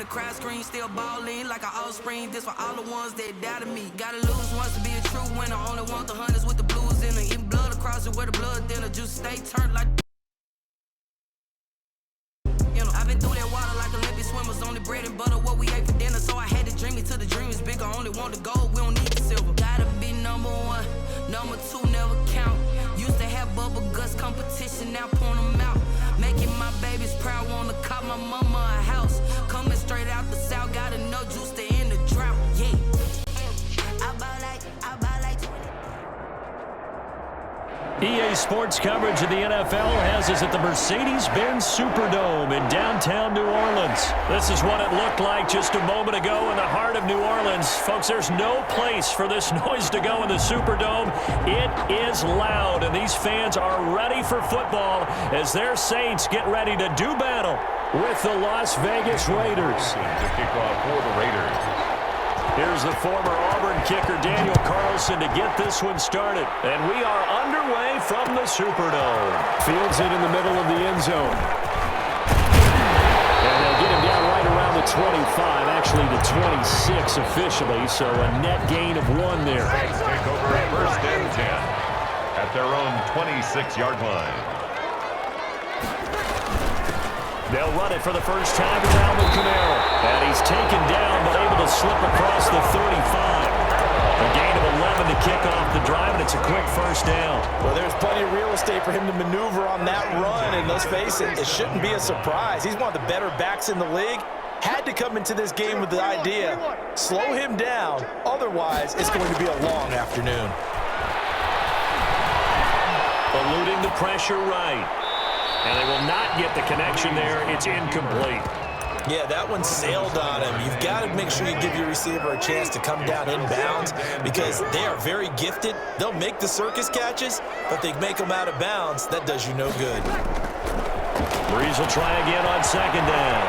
crowd scream, still ballin' like an offspring. This for all the ones that doubted me. Gotta lose once to be a true winner. Only want the hunters with the blues in it. Even blood across it where the blood thinner. Just stay turned like. You know, I've been through that water like Olympic swimmers. Only bread and butter, what we ate for dinner. So I had to dream it till the dream is bigger. Only want the gold, we don't need the silver. Gotta be number one, number two never count. Used to have bubble guts competition, now point them out. Making my babies proud, wanna cop my mama a house. Coming straight out the south, got enough juice to end the drought. Yeah. I buy like 20. EA Sports coverage of the NFL has us at the Mercedes-Benz Superdome in downtown New Orleans. This is what it looked like just a moment ago in the heart of New Orleans. Folks, there's no place for this noise to go in the Superdome. It is loud, and these fans are ready for football as their Saints get ready to do battle with the Las Vegas Raiders. To kick off for the Raiders. Here's the former Auburn kicker Daniel Carlson to get this one started. And we are underway from the Superdome. Fields it in the middle of the end zone. And they'll get him down right around the 25, actually the 26 officially, so a net gain of 1 there. Saints take over at 1st and 10 at their own 26-yard line. They'll run it for the first time with Alvin Kamara. And he's taken down but able to slip across the 35. A gain of 11 to kick off the drive, and it's a quick first down. Well, there's plenty of real estate for him to maneuver on that run, and let's face it, it shouldn't be a surprise. He's one of the better backs in the league. Had to come into this game with the idea, slow him down, otherwise it's going to be a long afternoon. Eluding the pressure right. And they will not get the connection there. It's incomplete. Yeah, that one sailed on him. You've got to make sure you give your receiver a chance to come down inbounds because they are very gifted. They'll make the circus catches, but they make them out of bounds. That does you no good. Breeze will try again on second down.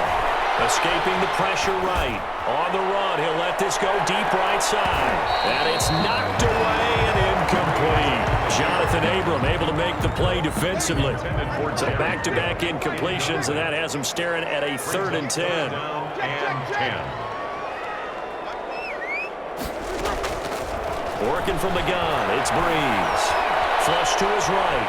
Escaping the pressure right. On the run, he'll let this go deep right side. And it's knocked away and incomplete. Jonathan Abram able to make the play defensively. So back-to-back incompletions, and that has him staring at a 3rd and 10. Working from the gun, it's Breeze. Flush to his right.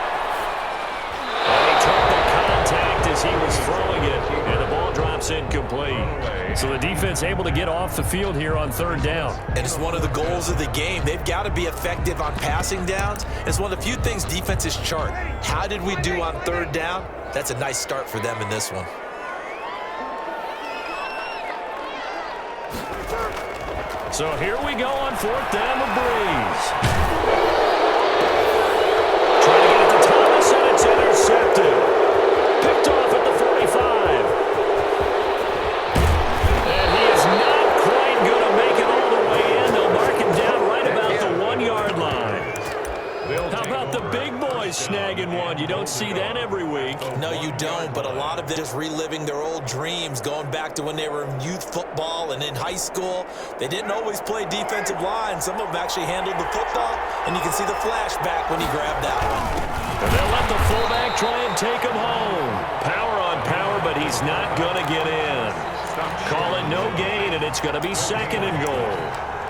And he took the contact as he was throwing it, and the ball drops incomplete. So the defense able to get off the field here on 3rd down. And it's one of the goals of the game. They've got to be effective on passing downs. It's one of the few things defenses chart. How did we do on 3rd down? That's a nice start for them in this one. So here we go on 4th down with Breeze. Trying to get it to Thomas, and it's intercepted. Picked off at the 45. And he is not quite going to make it all the way in. They'll mark him down right about the 1-yard line. How about the big boys snagging one? You don't see that every week. No, you don't, but a lot of it is reliving their old dreams, going back to when they were in youth football and in high school. They didn't always play defensive line. Some of them actually handled the football, and you can see the flashback when he grabbed that one. And they'll let the fullback try and take him home. Power on power, but he's not going to get in. Call it no gain, and it's going to be 2nd and goal.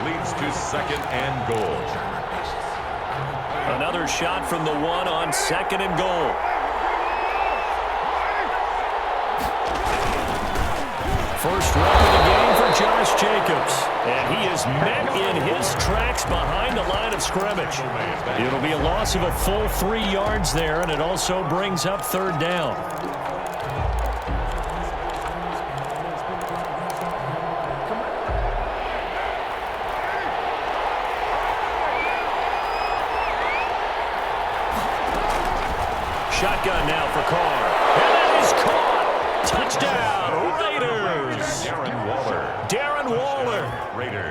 Leads to 2nd and goal. Another shot from the 1 on 2nd and goal. First run of the game for Josh Jacobs. And he is met in his tracks behind the line of scrimmage. It'll be a loss of a full 3 yards there, and it also brings up 3rd down. Shotgun now for Carr. And that is caught. Touchdown, Raiders. Darren Waller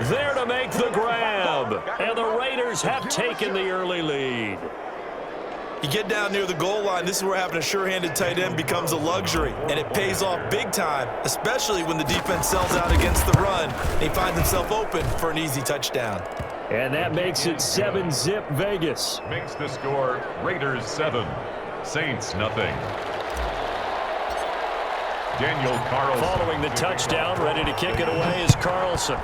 there to make the grab. And the Raiders have taken the early lead. You get down near the goal line, this is where having a sure-handed tight end becomes a luxury, and it pays off big time, especially when the defense sells out against the run, and he finds himself open for an easy touchdown. And that makes it 7-zip Vegas. Makes the score Raiders 7, Saints nothing. Daniel Carlson. Following the touchdown, ready to kick it away is Carlson.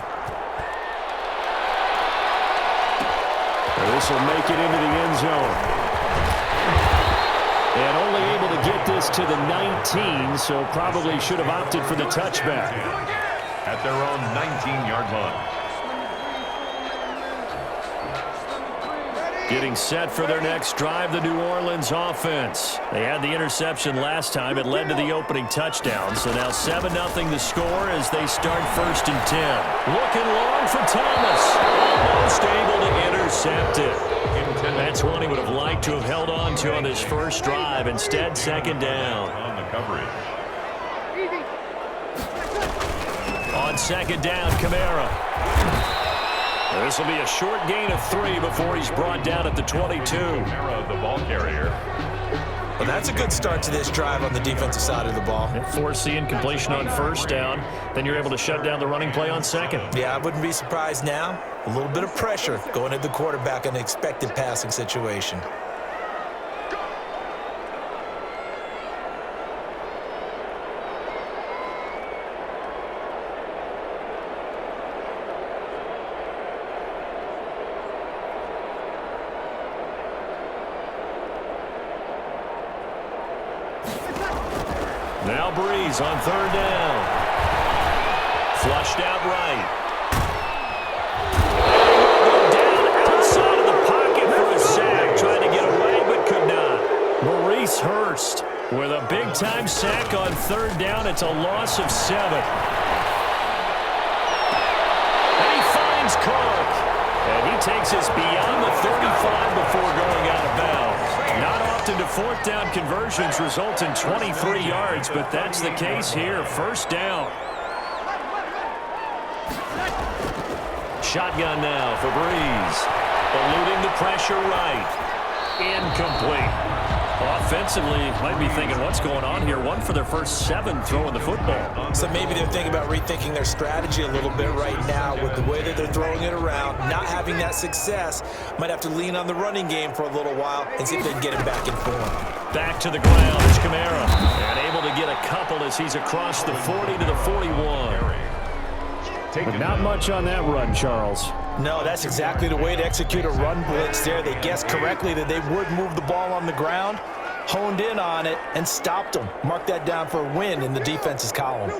This will make it into the end zone. And only able to get this to the 19, so probably should have opted for the touchback. At their own 19-yard line. Getting set for their next drive, the New Orleans offense. They had the interception last time. It led to the opening touchdown. So now 7-0 the score as they start 1st and 10. Looking long for Thomas. Almost able to intercept it. That's one he would have liked to have held on to on his first drive. Instead, 2nd down. On the coverage. On 2nd down, Kamara. This will be a short gain of 3 before he's brought down at the 22. Kamara, the ball carrier. Well, that's a good start to this drive on the defensive side of the ball. Force the incompletion on 1st down. Then you're able to shut down the running play on 2nd. Yeah, I wouldn't be surprised now. A little bit of pressure going at the quarterback in an expected passing situation. Now Breeze on 3rd down. Flushed out right. Down outside of the pocket for a sack. Trying to get away, but could not. Maurice Hurst with a big-time sack on 3rd down. It's a loss of 7. And he finds Clark. And he takes us beyond the 35 before going out of bounds. Not often do 4th down conversions result in 23 yards, but that's the case here. 1st down. Shotgun now for Breeze. Eluding the pressure right. Incomplete. Offensively, might be thinking, what's going on here? 1 for their first 7 throwing the football. So maybe they're thinking about rethinking their strategy a little bit right now with the way that they're throwing it around. Not having that success, might have to lean on the running game for a little while and see if they can get him back in form. Back to the ground is Kamara. And able to get a couple as he's across the 40 to the 41. But not much on that run, Charles. No, that's exactly the way to execute a run blitz there. They guessed correctly that they would move the ball on the ground, honed in on it, and stopped them. Mark that down for a win in the defense's column.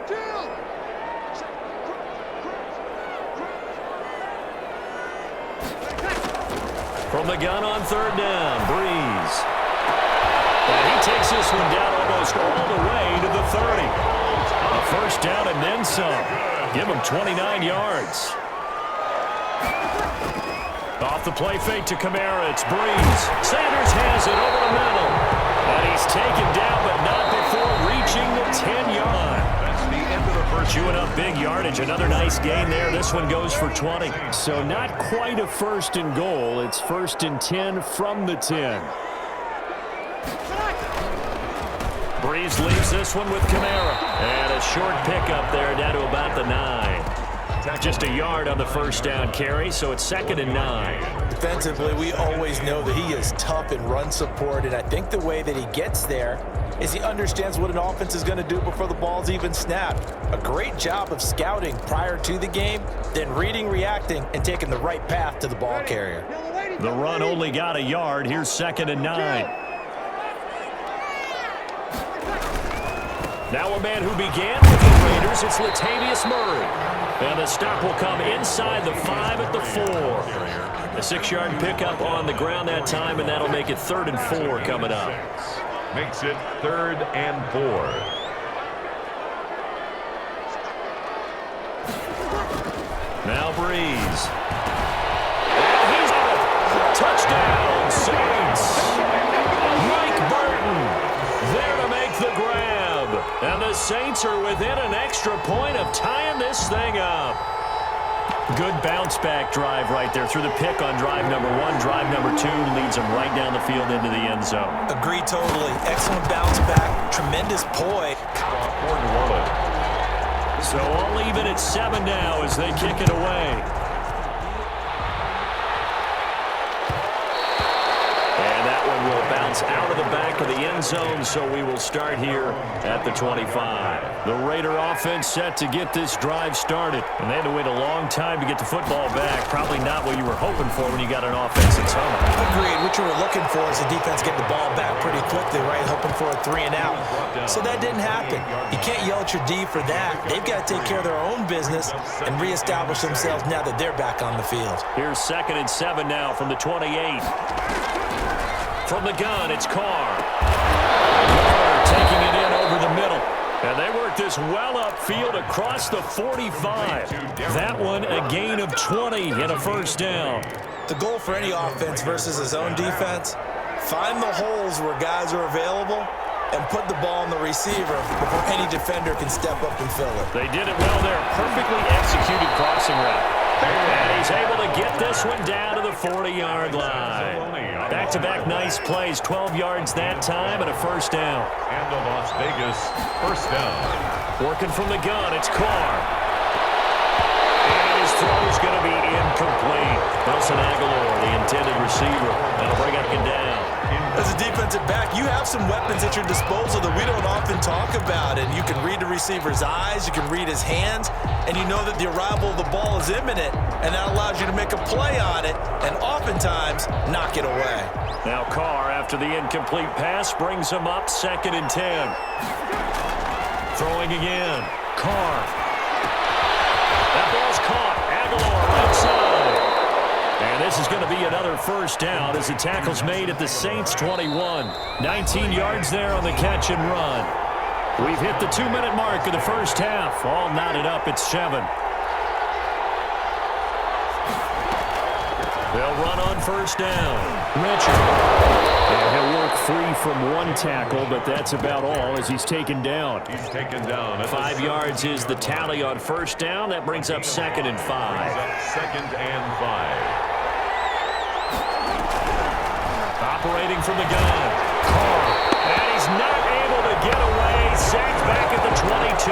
From the gun on 3rd down, Breeze. And he takes this one down almost all the way to the 30. A 1st down and then some. Give him 29 yards. Off the play fake to Kamara, it's Breeze. Sanders has it over the middle. And he's taken down, but not before reaching the 10-yard. That's the end of the first. Chewing up big yardage. Another nice gain there. This one goes for 20. So not quite a 1st and goal. It's 1st and 10 from the 10. Breeze leaves this one with Kamara. And a short pickup there down to about the 9. Just a yard on the 1st down carry, so it's 2nd and 9. Defensively, we always know that he is tough in run support, and I think the way that he gets there is he understands what an offense is going to do before the ball's even snapped. A great job of scouting prior to the game, then reading, reacting, and taking the right path to the ball carrier. The run only got a yard. Here's 2nd and 9. Now a man who began with the Raiders, it's Latavius Murray. And the stop will come inside the 5 at the 4. A 6-yard pickup on the ground that time, and that'll make it 3rd and 4 coming up. Makes it 3rd and 4. Now Breeze. And he's out. Touchdown, Saints. Mike Burton there to make the grab. And the Saints are within an extra point of tying this thing up. Good bounce-back drive right there through the pick on drive number 1. Drive number 2 leads them right down the field into the end zone. Agree totally. Excellent bounce-back. Tremendous poise. So all even at 7 now as they kick it away. And that one will bounce offense out of the back of the end zone, so we will start here at the 25. The Raider offense set to get this drive started, and they had to wait a long time to get the football back. Probably not what you were hoping for when you got an offense that's humming. Agreed. What you were looking for is the defense get the ball back pretty quickly, right? Hoping for a 3 and out. So that didn't happen. You can't yell at your D for that. They've got to take care of their own business and reestablish themselves now that they're back on the field. Here's 2nd and 7 now from the 28. From the gun, it's Carr. Taking it in over the middle. And they work this well upfield across the 45. That one a gain of 20 and a first down. The goal for any offense versus his own defense, find the holes where guys are available and put the ball on the receiver before any defender can step up and fill it. They did it well there. Perfectly executed crossing route. And he's able to get this one down to the 40-yard line. Back-to-back nice plays, 12 yards that time and a first down. And the Las Vegas first down. Working from the gun, it's Carr. And his throw is going to be incomplete. Nelson Aguilar, the intended receiver. That'll bring up and down. As a defensive back, you have some weapons at your disposal that we don't often talk about. And you can read the receiver's eyes, you can read his hands, and you know that the arrival of the ball is imminent, and that allows you to make a play on it and oftentimes knock it away. Now Carr, after the incomplete pass, brings him up 2nd and 10. Throwing again. Carr. That ball's caught. Aguilar right side. And this is going to be another first down as the tackle's made at the Saints 21. 19 yards there on the catch and run. We've hit the 2-minute mark of the first half. All knotted up at 7. They'll run on first down. Richard. And he'll work free from one tackle, but that's about all as he's taken down. He's taken down. 5 yards is the tally on first down. That brings up 2nd and 5. 2nd and 5. Operating from the gun. Carr. And he's not able to get away. Sacked back at the 22.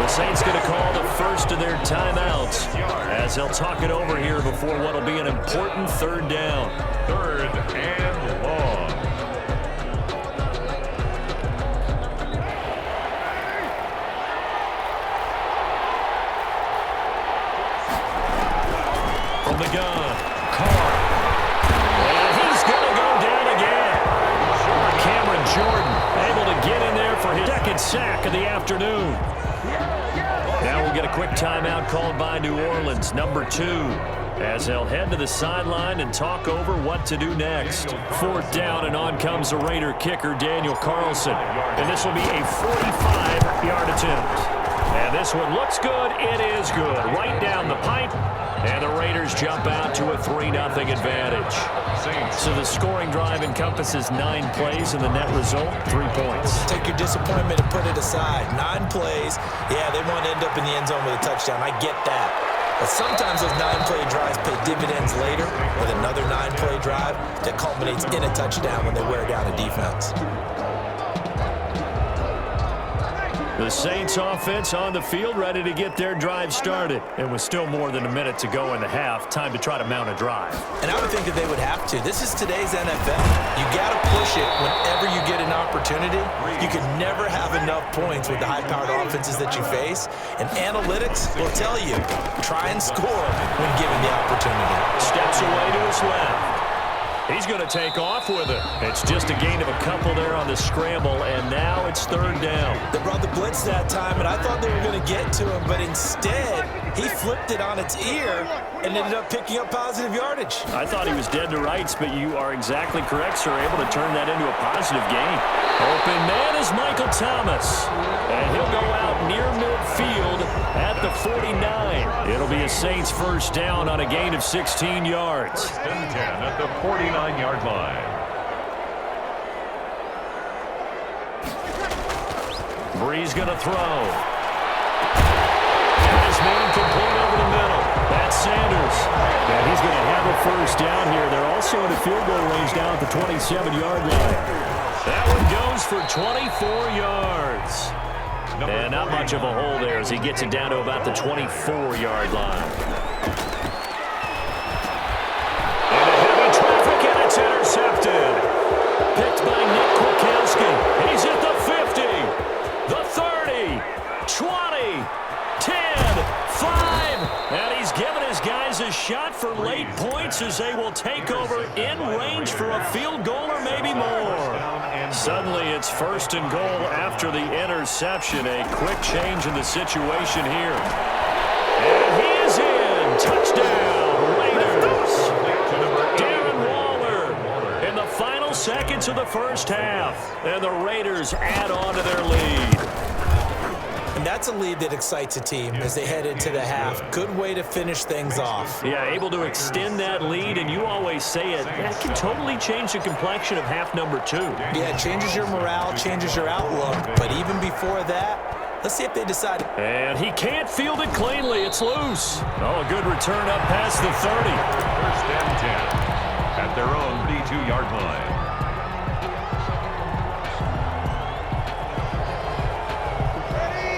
The Saints going to call the first of their timeouts as they'll talk it over here before what will be an important 3rd down. 3rd and long. From the gun, Carr. And he's going to go down again. Cameron Jordan able to get in there for his 2nd sack of the afternoon. Now we'll get a quick timeout called by New Orleans, number 2, as they'll head to the sideline and talk over what to do next. 4th down, and on comes the Raider kicker, Daniel Carlson. And this will be a 45-yard attempt. And this one looks good. It is good. Right down the pipe. And the Raiders jump out to a 3-0 advantage. So the scoring drive encompasses 9 plays, and the net result, 3 points. Take your disappointment and put it aside. 9 plays. Yeah, they want to end up in the end zone with a touchdown. I get that. But sometimes those 9-play drives pay dividends later with another 9-play drive that culminates in a touchdown when they wear down a defense. The Saints offense on the field, ready to get their drive started. And with still more than a minute to go in the half, time to try to mount a drive. And I would think that they would have to. This is today's NFL. You got to push it whenever you get an opportunity. You can never have enough points with the high-powered offenses that you face. And analytics will tell you, try and score when given the opportunity. Steps away to his left. He's going to take off with it. It's just a gain of a couple there on the scramble, and now it's 3rd down. They brought the blitz that time, and I thought they were going to get to him, but instead, he flipped it on its ear and ended up picking up positive yardage. I thought he was dead to rights, but you are exactly correct, sir. Able to turn that into a positive gain. Open man is Michael Thomas, and he'll go out near midfield at the 49. It'll be a Saints first down on a gain of 16 yards. 1st and 10 at the 49-yard line. Breeze going to throw. His man complete over the middle. That's Sanders. And he's going to have a first down here. They're also in the field goal range down at the 27-yard line. That one goes for 24 yards. And not much of a hole there as he gets it down to about the 24-yard line. And a heavy traffic, and it's intercepted. second. He's at the 50, the 30, 20, 10, 5. And he's given his guys a shot for late points as they will take over in range for a field goal or maybe more. Suddenly it's first and goal after the interception. A quick change in the situation here. And he is in. Touchdown, Raiders. Darren Waller in the final seconds of the first half. And the Raiders add on to their lead. And that's a lead that excites a team as they head into the half. Good way to finish things off. Yeah, able to extend that lead, and you always say it, that can totally change the complexion of half number 2. Yeah, it changes your morale, changes your outlook. But even before that, let's see if they decide. And he can't field it cleanly. It's loose. Oh, a good return up past the 30. First and 10 at their own 32-yard line.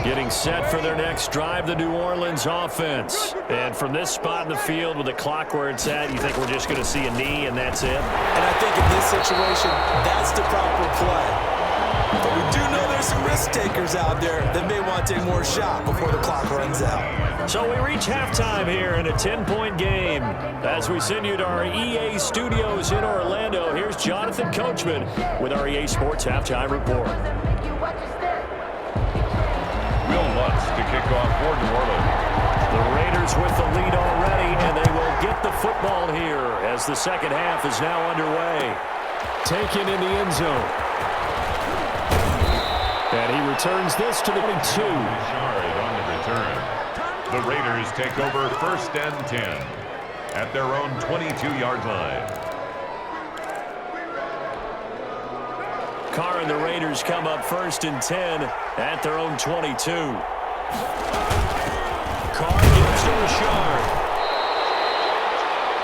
Getting set for their next drive, the New Orleans offense. And from this spot in the field with the clock where it's at, you think we're just going to see a knee and that's it? And I think in this situation, that's the proper play. But we do know there's some risk takers out there that may want to take more shot before the clock runs out. So we reach halftime here in a 10-point game. As we send you to our EA studios in Orlando, here's Jonathan Coachman with our EA Sports Halftime Report. Will Lutz to kick off for New Orleans. The Raiders with the lead already, and they will get the football here as the second half is now underway. Taken in the end zone. And he returns this to the 22. Shard on the return. The Raiders take over first and 10 at their own 22-yard line. Carr and the Raiders come up first and 10 at their own 22. Carr gives to Richard.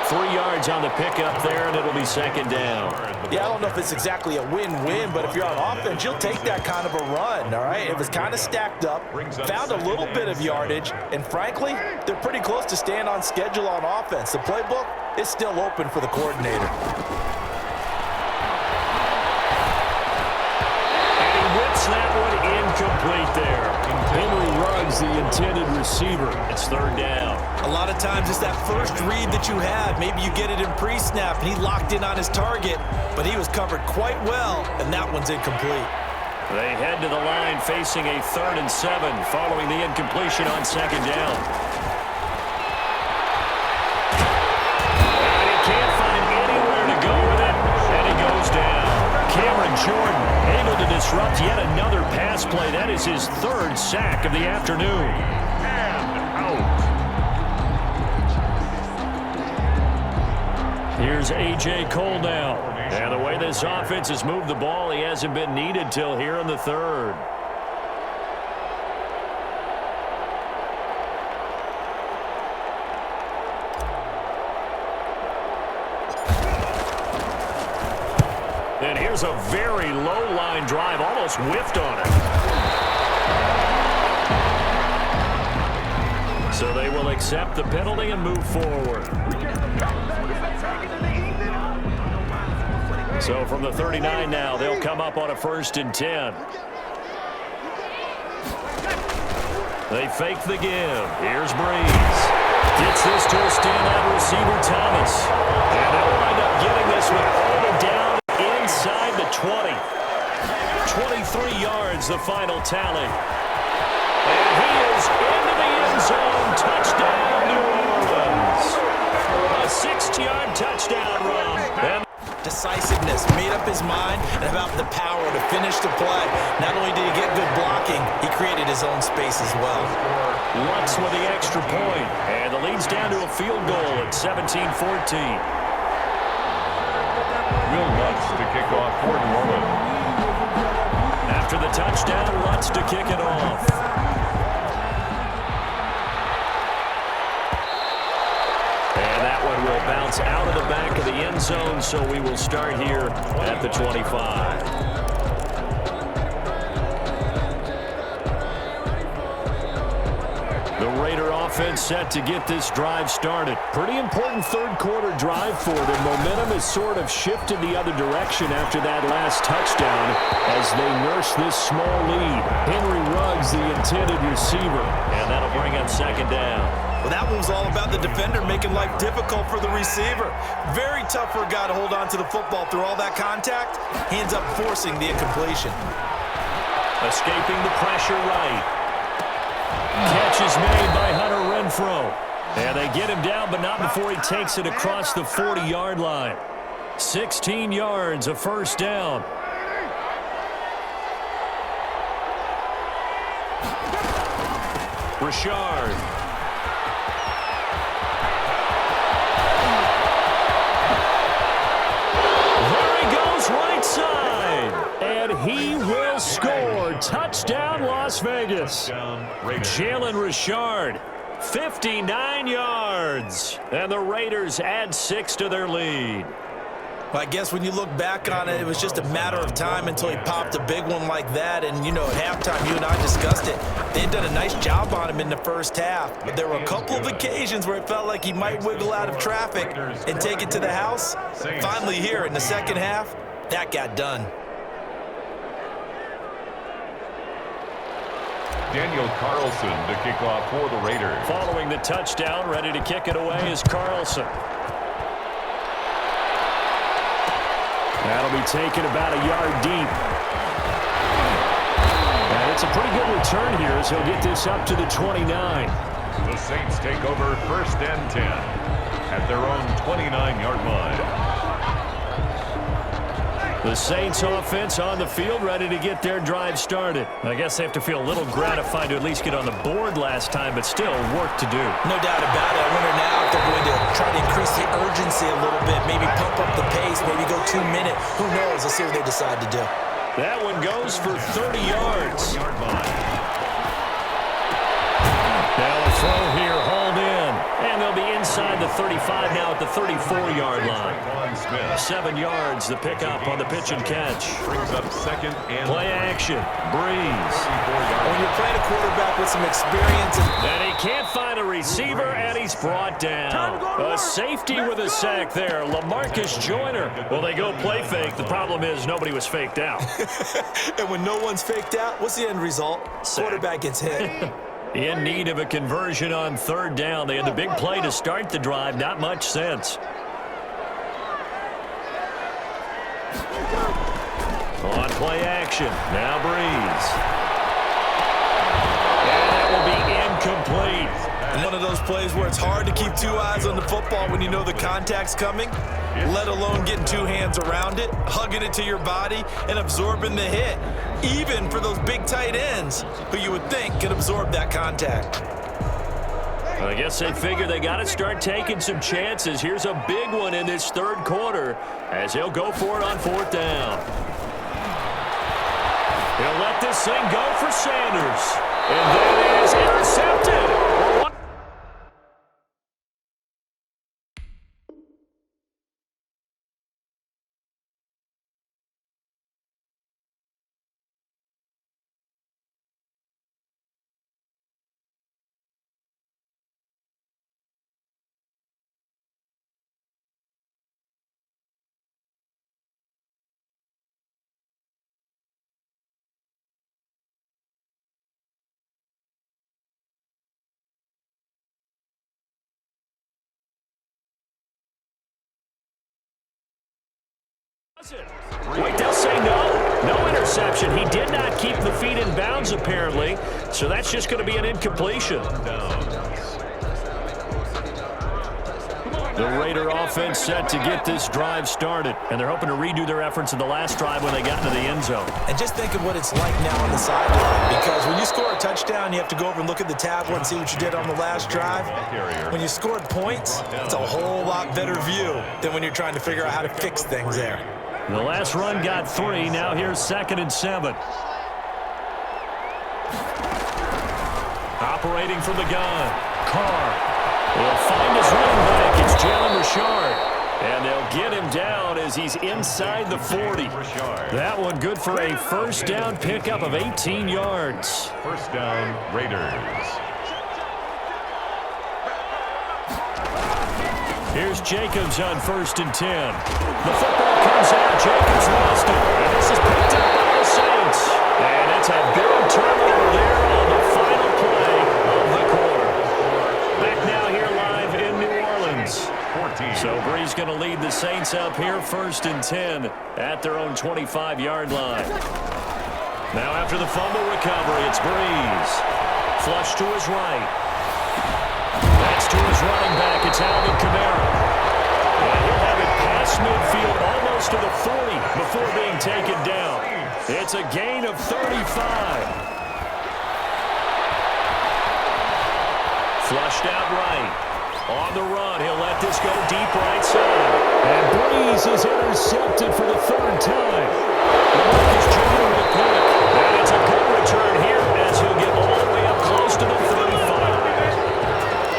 3 yards on the pickup there, and it'll be second down. Yeah, I don't know if it's exactly a win-win, but if you're on offense, you'll take that kind of a run, all right? It was kind of stacked up, found a little bit of yardage, and frankly, they're pretty close to staying on schedule on offense. The playbook is still open for the coordinator. That one incomplete there. Henry Ruggs, the intended receiver. It's third down. A lot of times it's that first read that you have. Maybe you get it in pre-snap, and he locked in on his target, but he was covered quite well, and that one's incomplete. They head to the line facing a 3rd and 7 following the incompletion on second down. And he can't find anywhere to go with it, and he goes down. Cameron Jordan able to disrupt yet another pass play. That is his 3rd sack of the afternoon. And out. Here's A.J. Cole now. And the way this offense has moved the ball, he hasn't been needed till here in the 3rd. And here's a very low line drive, almost whiffed on it. So they will accept the penalty and move forward. So from the 39 now, they'll come up on a 1st and 10. They fake the give. Here's Breeze. Gets this to a standout receiver, Thomas. And they'll wind up getting this one all down inside the 20. 23 yards, the final tally. And he is into the end zone. Touchdown, New Orleans. A 60-yard touchdown run. And decisiveness, made up his mind, and about the power to finish the play. Not only did he get good blocking, he created his own space as well. Lutz with the extra point, and the lead's down to a field goal at 17-14. Will Lutz to kick off for New Orleans. After the touchdown, Lutz to kick it off. And that one will bounce out of the back of the end zone, so we will start here at the 25. The Raider offense set to get this drive started. Pretty important third quarter drive for them. Momentum has sort of shifted the other direction after that last touchdown as they nurse this small lead. Henry Ruggs, the intended receiver, and that'll bring up second down. Well, that one was all about the defender making life difficult for the receiver. Very tough for a guy to hold on to the football through all that contact. He ends up forcing the incompletion. Escaping the pressure right. Catch is made by Hunter Renfrow. And they get him down, but not before he takes it across the 40-yard line. 16 yards, a first down. Richard. There he goes, right side. And he will score. Touchdown, Las Vegas. Jalen Richard, 59 yards. And the Raiders add 6 to their lead. Well, I guess when you look back on it, it was just a matter of time until he popped a big one like that. And, you know, at halftime, you and I discussed it. They had done a nice job on him in the first half. But there were a couple of occasions where it felt like he might wiggle out of traffic and take it to the house. Finally here in the second half, that got done. Daniel Carlson to kick off for the Raiders. Following the touchdown, ready to kick it away is Carlson. That'll be taken about a yard deep. And it's a pretty good return here as he'll get this up to the 29. The Saints take over first and 10 at their own 29-yard line. The Saints offense on the field, ready to get their drive started. I guess they have to feel a little gratified to at least get on the board last time, but still work to do. No doubt about it. I wonder now if they're going to try to increase the urgency a little bit, maybe pump up the pace, maybe go 2 minutes. Who knows? Let's see what they decide to do. That one goes for 30 yards. Now a throw here, hauled in. And they'll be inside the 35 now at the 34-yard line. 7 yards, the pickup on the pitch and catch. Brings up second and play action. Breeze. When you're playing a quarterback with some experience. And he can't find a receiver, and he's brought down. A safety with a sack there. LaMarcus Joyner. Well, they go play fake. The problem is nobody was faked out. And when no one's faked out, what's the end result? Quarterback gets hit. In need of a conversion on third down. They had the big play to start the drive. Not much sense. On play action. Now Breeze. And that will be incomplete. One of those plays where it's hard to keep 2 eyes on the football when you know the contact's coming, let alone getting 2 hands around it, hugging it to your body, and absorbing the hit. Even for those big tight ends who you would think could absorb that contact. I guess they figure they got to start taking some chances. Here's a big one in this third quarter as he'll go for it on fourth down. He'll let this thing go for Sanders. And that is intercepted. Wait, they'll say no. No interception. He did not keep the feet in bounds, apparently. So that's just going to be an incompletion. The Raider offense set to get this drive started. And they're hoping to redo their efforts in the last drive when they got into the end zone. And just think of what it's like now on the sideline. Because when you score a touchdown, you have to go over and look at the tablet and see what you did on the last drive. When you scored points, it's a whole lot better view than when you're trying to figure out how to fix things there. The last run got 3. Now here's 2nd and 7. Operating from the gun. Carr will find his running back. It's Jalen Richard. And they'll get him down as he's inside the 40. That one good for a first down pickup of 18 yards. First down, Raiders. Here's Jacobs on 1st and 10. The football comes out. Jacobs lost it. And this is picked up by the Saints. And it's a big turnover there on the final play of the quarter. Back now here live in New Orleans. 14. So Brees going to lead the Saints up here 1st and 10 at their own 25-yard line. Now after the fumble recovery, it's Brees. Flush to his right. That's to his running back. It's Alvin Kamara. And he'll have it past midfield almost to the 40 before being taken down. It's a gain of 35. Flushed out right. On the run, he'll let this go deep right side. And Brees is intercepted for the 3rd time. The mark is genuinely quick. And it's a good return here as he'll get all the way up close to the 35.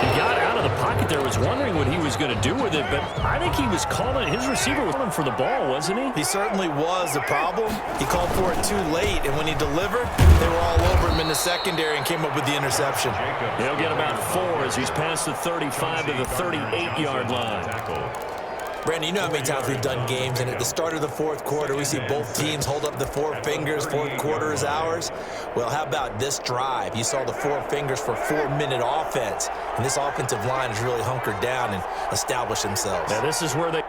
He got out of the pocket there, was wondering what he was going to do with it, but I think he was calling, his receiver was calling for the ball, wasn't he? He certainly was. The problem, he called for it too late, and when he delivered, they were all over him in the secondary and came up with the interception. He'll get about 4 as he's past the 35 to the 38-yard line. Brandon, you know how many times we've done games, and at the start of the 4th quarter, we see both teams hold up the 4 fingers, 4th quarter is ours. Well, how about this drive? You saw the 4 fingers for 4-minute offense, and this offensive line has really hunkered down and established themselves. Now, this is where they...